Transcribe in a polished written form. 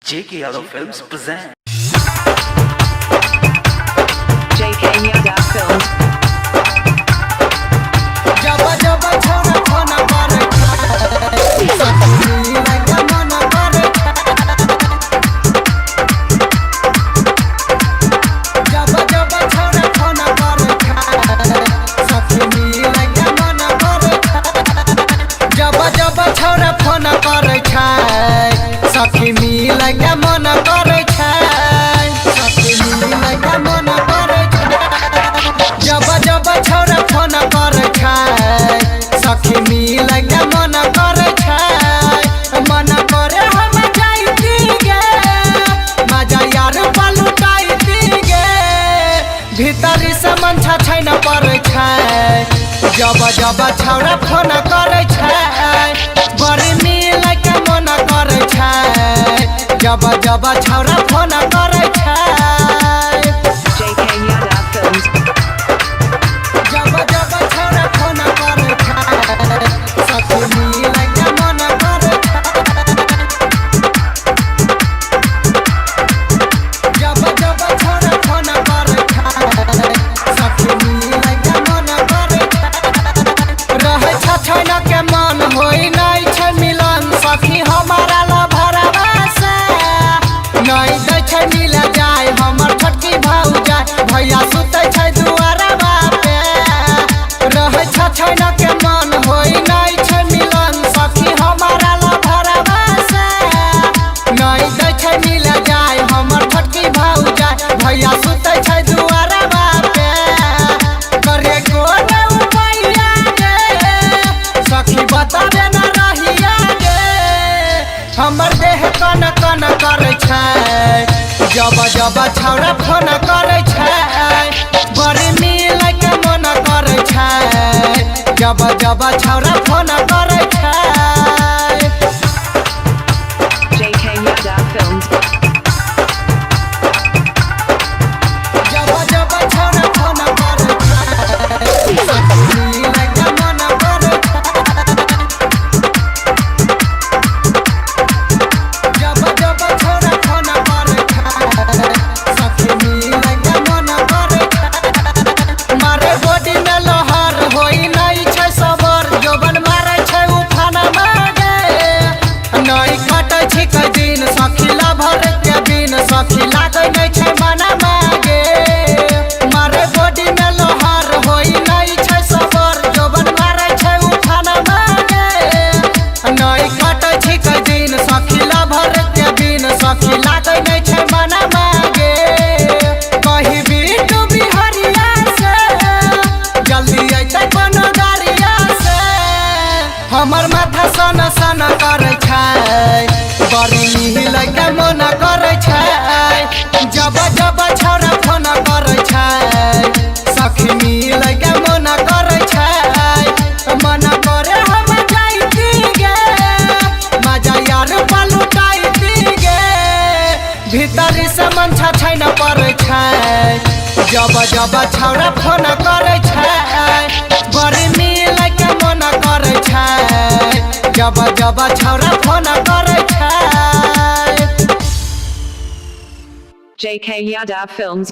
JK Yadav Films present JK Yadav Films. Jabba jabba chhona chhona mare sakhi laga mana mare jabba jabba chhona chhona mare sakhi laga mana mare jabba jabba chhona chhona mare sakhi laga mana mare sakhi laga mana mare जब जब छोरा phone करे सखी मिलैया मन करे मन करे हम जाइती गे मजा यार पलुटाइती गे भीतरी से मन छैन पड़े जब जब छोरा फोन करे बड़ी मिलैया मन करे जब जब छोरा फोन करे JK Yadav Films. जब जब छोरा फोन करे सखी मिलैया मन करे जब जब छोरा फोन करे सखी मिलैया मन करे रहे छैन के मन होई नै छै मिलन सखी हमारा लभरवा से नै दै छै मिल जाय हमर छोटकी भौजा भैया सुतै छै दुआरवा पे रहे छैन के मन होई नै छै मिलन सखी हमारा लभरवा से नै दै छै मिल जाय हमर छोटकी भौजा भैया सुतै छै दुआरवा पे करे कोन उपाया गे सखी बताबे न रहिया गे हमर देह कन कन करे जब जब छौरा फोन करे बड़ी मिलै के मन करे जब जब छौरा फोन करे JK Yadav Films. जब जब छौरा फोन करे मिलै के मन करे जब जब छोरा फोन करे सखी मिलैया मन करे मारे बॉडी में लोहार होई नै छै सबर जोबन मारे छै उफान मागे नै कटै छै कै दिन सखी लभर के बिन सखी लागै नै छै मन मागे मारे बॉडी में लोहार होई नै छै सबर जोबन मारे छै उफान मागे नै कटै छै कै दिन सखी लभर के बिन सखी लागै नै छै मन मागे कहीं बीटू बिहरिया से जल्दी अइतै कोनो गाड़िया से हमर माथा सन सन करे बड़ी मिलै के मन करे जब जब छौरा फोन करे सखी मिलै के मन करे मन करे हम जाइती गे मजा यार पलुटाइती गे भीतरी से मन छैन पड़े जब जब छौरा फोन करे बड़ी मिलै के मन करे जब जब छौरा फोन करे JK Yadav Films.